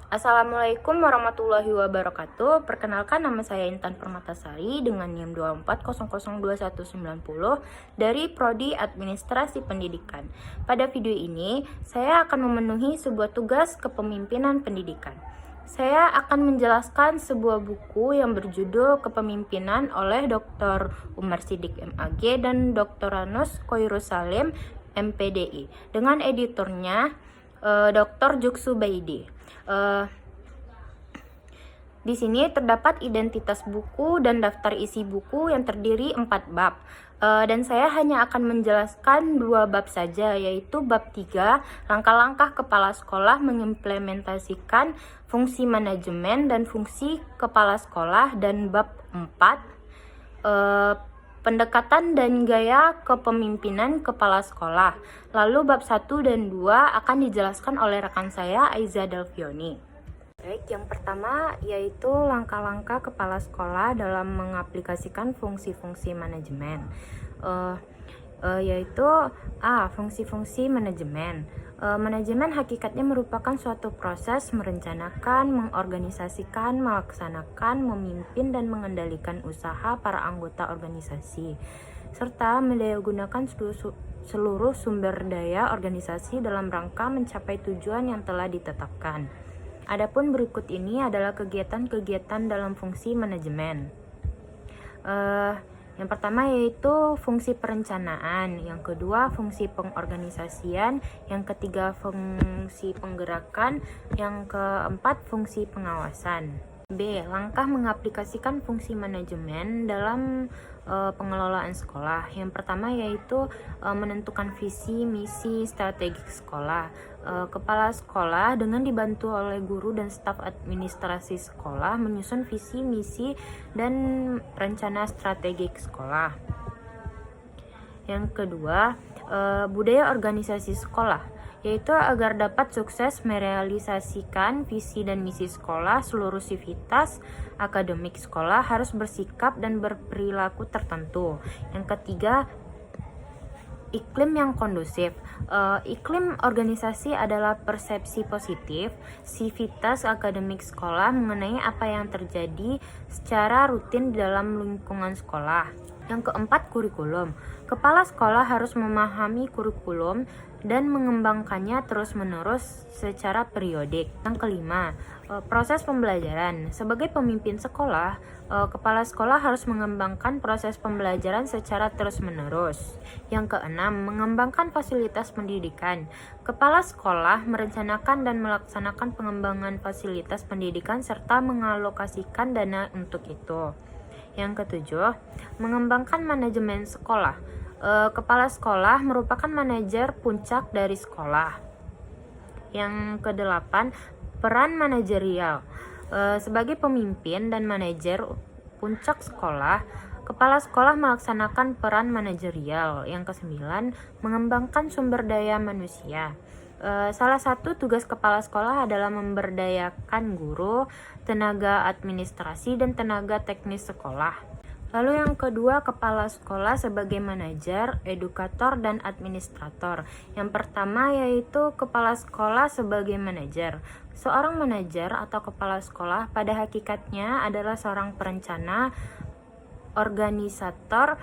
Assalamualaikum warahmatullahi wabarakatuh. Perkenalkan, nama saya Intan Permatasari dengan NIM 24002190 dari Prodi Administrasi Pendidikan. Pada video ini, saya akan memenuhi sebuah tugas kepemimpinan pendidikan. Saya akan menjelaskan sebuah buku yang berjudul Kepemimpinan oleh Dr. Umar Sidik MAG dan Dr. Ranus Koirusalim MPDI dengan editornya Dr. Juksu Baidi. Di sini terdapat identitas buku dan daftar isi buku yang terdiri 4 bab. Dan saya hanya akan menjelaskan 2 bab saja, yaitu bab 3, langkah-langkah kepala sekolah mengimplementasikan fungsi manajemen dan fungsi kepala sekolah, dan bab 4, pendekatan dan gaya kepemimpinan kepala sekolah. Lalu bab 1 dan 2 akan dijelaskan oleh rekan saya, Aiza Delvioni. Baik, yang pertama yaitu langkah-langkah kepala sekolah dalam mengaplikasikan fungsi-fungsi manajemen. Yaitu fungsi-fungsi manajemen. Manajemen hakikatnya merupakan suatu proses merencanakan, mengorganisasikan, melaksanakan, memimpin, dan mengendalikan usaha para anggota organisasi, serta mendayagunakan seluruh sumber daya organisasi dalam rangka mencapai tujuan yang telah ditetapkan. Adapun berikut ini adalah kegiatan-kegiatan dalam fungsi manajemen. Yang pertama yaitu fungsi perencanaan, yang kedua fungsi pengorganisasian, yang ketiga fungsi penggerakan, yang keempat fungsi pengawasan. B. Langkah mengaplikasikan fungsi manajemen dalam pengelolaan sekolah. Yang pertama yaitu menentukan visi, misi, strategi sekolah. Kepala sekolah dengan dibantu oleh guru dan staf administrasi sekolah menyusun visi, misi, dan rencana strategik sekolah. Yang kedua, budaya organisasi sekolah, yaitu agar dapat sukses merealisasikan visi dan misi sekolah, seluruh sivitas akademik sekolah harus bersikap dan berperilaku tertentu. Yang ketiga, iklim yang kondusif. Iklim organisasi adalah persepsi positif sivitas akademik sekolah mengenai apa yang terjadi secara rutin di dalam lingkungan sekolah. Yang keempat, kurikulum. Kepala sekolah harus memahami kurikulum dan mengembangkannya terus-menerus secara periodik. Yang kelima, proses pembelajaran. Sebagai pemimpin sekolah, kepala sekolah harus mengembangkan proses pembelajaran secara terus-menerus. Yang keenam, mengembangkan fasilitas pendidikan. Kepala sekolah merencanakan dan melaksanakan pengembangan fasilitas pendidikan serta mengalokasikan dana untuk itu. Yang ketujuh, mengembangkan manajemen sekolah. Kepala sekolah merupakan manajer puncak dari sekolah. Yang kedelapan, peran manajerial. Sebagai pemimpin dan manajer puncak sekolah, kepala sekolah melaksanakan peran manajerial. Yang kesembilan, mengembangkan sumber daya manusia. Salah satu tugas kepala sekolah adalah memberdayakan guru, tenaga administrasi, dan tenaga teknis sekolah. Lalu yang kedua, kepala sekolah sebagai manajer, edukator, dan administrator. Yang pertama yaitu kepala sekolah sebagai manajer. Seorang manajer atau kepala sekolah pada hakikatnya adalah seorang perencana, organisator,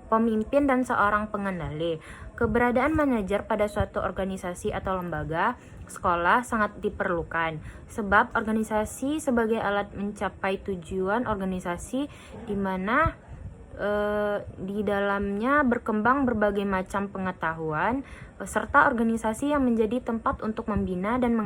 pemimpin, dan seorang pengendali. Keberadaan manajer pada suatu organisasi atau lembaga sekolah sangat diperlukan, sebab organisasi sebagai alat mencapai tujuan organisasi di mana di dalamnya berkembang berbagai macam pengetahuan, serta organisasi yang menjadi tempat untuk membina dan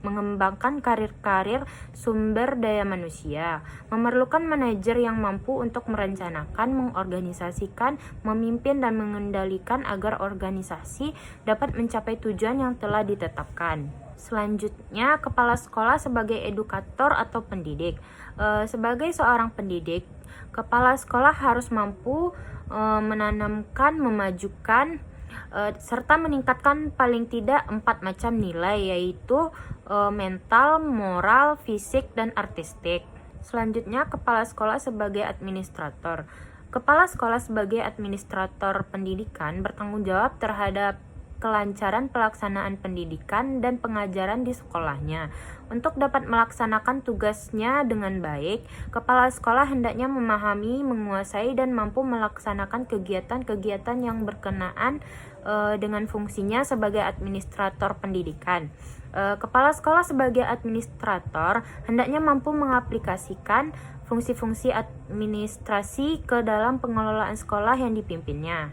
mengembangkan karir-karir sumber daya manusia. Memerlukan manajer yang mampu untuk merencanakan, mengorganisasikan, memimpin, dan mengendalikan agar organisasi dapat mencapai tujuan yang telah ditetapkan. Selanjutnya, kepala sekolah sebagai edukator atau pendidik. Sebagai seorang pendidik, kepala sekolah harus mampu menanamkan, memajukan, serta meningkatkan paling tidak 4 macam nilai, yaitu mental, moral, fisik, dan artistik. Selanjutnya, kepala sekolah sebagai administrator. Kepala sekolah sebagai administrator pendidikan bertanggung jawab terhadap kelancaran pelaksanaan pendidikan dan pengajaran di sekolahnya. Untuk dapat melaksanakan tugasnya dengan baik, kepala sekolah hendaknya memahami, menguasai, dan mampu melaksanakan kegiatan-kegiatan yang berkenaan dengan fungsinya sebagai administrator pendidikan. Kepala sekolah sebagai administrator hendaknya mampu mengaplikasikan fungsi-fungsi administrasi ke dalam pengelolaan sekolah yang dipimpinnya.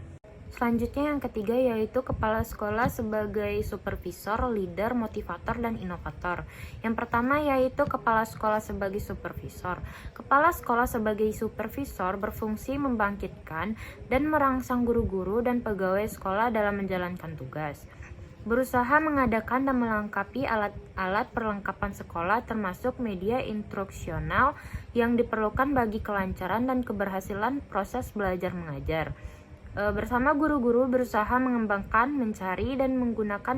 Selanjutnya yang ketiga yaitu kepala sekolah sebagai supervisor, leader, motivator, dan inovator. Yang pertama yaitu kepala sekolah sebagai supervisor. Kepala sekolah sebagai supervisor berfungsi membangkitkan dan merangsang guru-guru dan pegawai sekolah dalam menjalankan tugas. Berusaha mengadakan dan melengkapi alat-alat perlengkapan sekolah termasuk media instruksional yang diperlukan bagi kelancaran dan keberhasilan proses belajar mengajar. Bersama guru-guru berusaha mengembangkan, mencari, dan menggunakan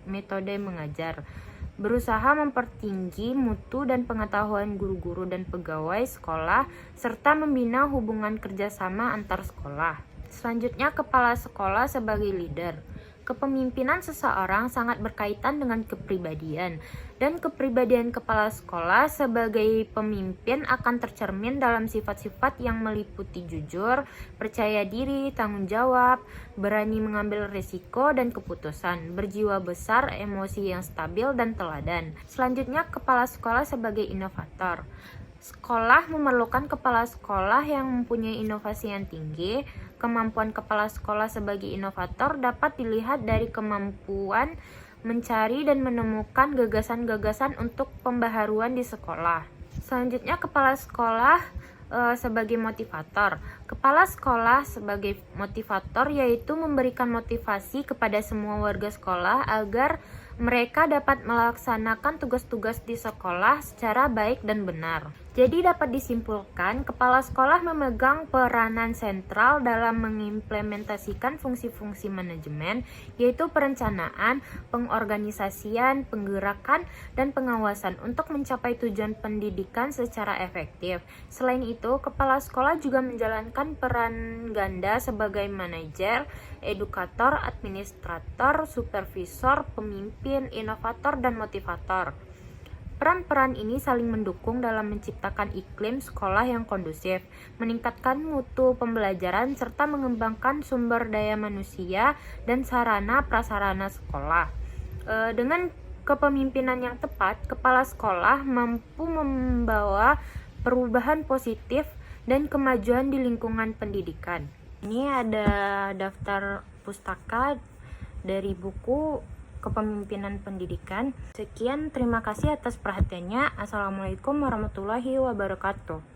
metode mengajar. Berusaha mempertinggi mutu dan pengetahuan guru-guru dan pegawai sekolah, serta membina hubungan kerjasama antar sekolah. Selanjutnya, kepala sekolah sebagai leader. Kepemimpinan seseorang sangat berkaitan dengan kepribadian, dan kepribadian kepala sekolah sebagai pemimpin akan tercermin dalam sifat-sifat yang meliputi jujur, percaya diri, tanggung jawab, berani mengambil risiko dan keputusan, berjiwa besar, emosi yang stabil, dan teladan. Selanjutnya, kepala sekolah sebagai inovator. Sekolah memerlukan kepala sekolah yang mempunyai inovasi yang tinggi. Kemampuan kepala sekolah sebagai inovator dapat dilihat dari kemampuan mencari dan menemukan gagasan-gagasan untuk pembaharuan di sekolah. Selanjutnya, kepala sekolah sebagai motivator. Kepala sekolah sebagai motivator yaitu memberikan motivasi kepada semua warga sekolah agar mereka dapat melaksanakan tugas-tugas di sekolah secara baik dan benar. Jadi dapat disimpulkan, kepala sekolah memegang peranan sentral dalam mengimplementasikan fungsi-fungsi manajemen, yaitu perencanaan, pengorganisasian, penggerakan, dan pengawasan untuk mencapai tujuan pendidikan secara efektif. Selain itu, kepala sekolah juga menjalankan peran ganda sebagai manajer, edukator, administrator, supervisor, pemimpin, inovator, dan motivator. Peran-peran ini saling mendukung dalam menciptakan iklim sekolah yang kondusif, meningkatkan mutu pembelajaran, serta mengembangkan sumber daya manusia dan sarana prasarana sekolah. Dengan kepemimpinan yang tepat, kepala sekolah mampu membawa perubahan positif dan kemajuan di lingkungan pendidikan. Ini ada daftar pustaka dari buku Kepemimpinan Pendidikan. Sekian, terima kasih atas perhatiannya. Assalamualaikum warahmatullahi wabarakatuh.